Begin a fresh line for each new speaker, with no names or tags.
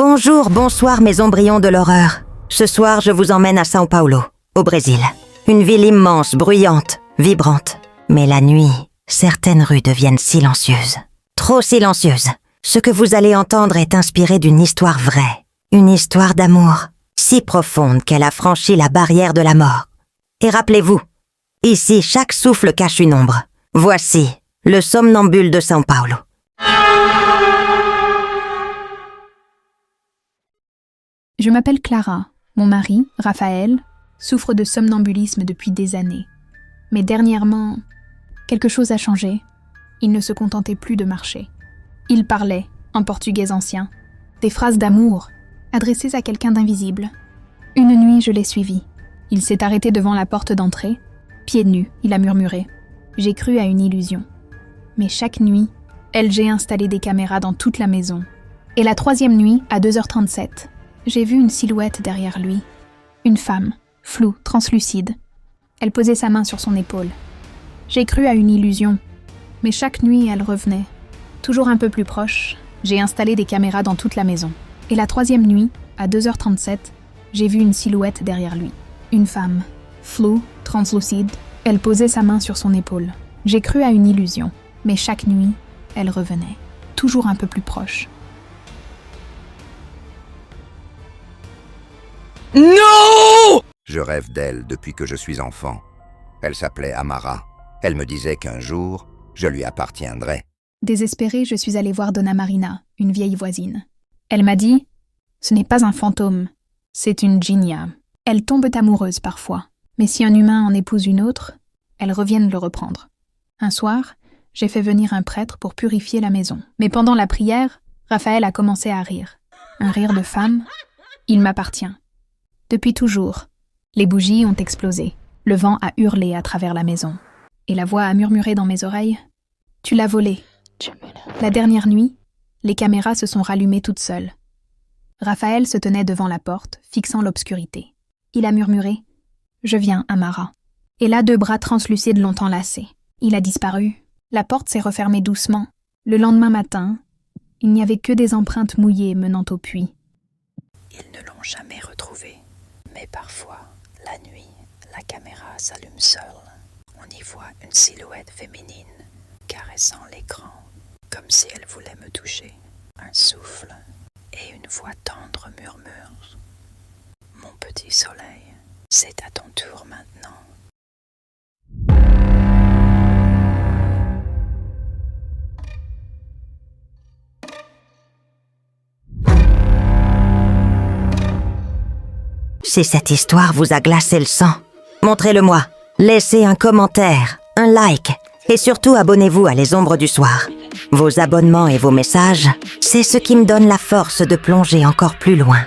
Bonjour, bonsoir mes embryons de l'horreur. Ce soir, je vous emmène à São Paulo, au Brésil. Une ville immense, bruyante, vibrante. Mais la nuit, certaines rues deviennent silencieuses. Trop silencieuses. Ce que vous allez entendre est inspiré d'une histoire vraie. Une histoire d'amour, si profonde qu'elle a franchi la barrière de la mort. Et rappelez-vous, ici, chaque souffle cache une ombre. Voici le somnambule de São Paulo.
Je m'appelle Clara. Mon mari, Raphaël, souffre de somnambulisme depuis des années. Mais dernièrement, quelque chose a changé. Il ne se contentait plus de marcher. Il parlait, en portugais ancien, des phrases d'amour, adressées à quelqu'un d'invisible. Une nuit, je l'ai suivi. Il s'est arrêté devant la porte d'entrée. Pieds nus, il a murmuré. J'ai cru à une illusion. Mais chaque nuit, LG installait des caméras dans toute la maison. Et la troisième nuit, à 2h37, j'ai vu une silhouette derrière lui. Une femme, floue, translucide. Elle posait sa main sur son épaule. J'ai cru à une illusion. Mais chaque nuit, elle revenait. Toujours un peu plus proche, j'ai installé des caméras dans toute la maison. Et la troisième nuit, à 2h37, j'ai vu une silhouette derrière lui. Une femme, floue, translucide. Elle posait sa main sur son épaule. J'ai cru à une illusion. Mais chaque nuit, elle revenait. Toujours un peu plus proche.
Non! Je rêve d'elle depuis que je suis enfant. Elle s'appelait Amara. Elle me disait qu'un jour, je lui appartiendrais.
Désespérée, je suis allée voir Donna Marina, une vieille voisine. Elle m'a dit « Ce n'est pas un fantôme, c'est une djinia. Elles tombent amoureuses parfois, mais si un humain en épouse une autre, elles reviennent le reprendre. » Un soir, j'ai fait venir un prêtre pour purifier la maison. Mais pendant la prière, Raphaël a commencé à rire. Un rire de femme, il m'appartient. Depuis toujours, les bougies ont explosé. Le vent a hurlé à travers la maison. Et la voix a murmuré dans mes oreilles « Tu l'as volé. » La dernière nuit, les caméras se sont rallumées toutes seules. Raphaël se tenait devant la porte, fixant l'obscurité. Il a murmuré « Je viens, Amara. » Et là, deux bras translucides l'ont enlacé. Il a disparu. La porte s'est refermée doucement. Le lendemain matin, il n'y avait que des empreintes mouillées menant au puits.
Ils ne l'ont jamais retrouvé. Mais parfois, la nuit, la caméra s'allume seule. On y voit une silhouette féminine caressant l'écran, comme si elle voulait me toucher. Un souffle et une voix tendre murmure « Mon petit soleil, c'est à ton tour maintenant. »
Si cette histoire vous a glacé le sang, montrez-le-moi. Laissez un commentaire, un like et surtout abonnez-vous à Les Ombres du Soir. Vos abonnements et vos messages, c'est ce qui me donne la force de plonger encore plus loin.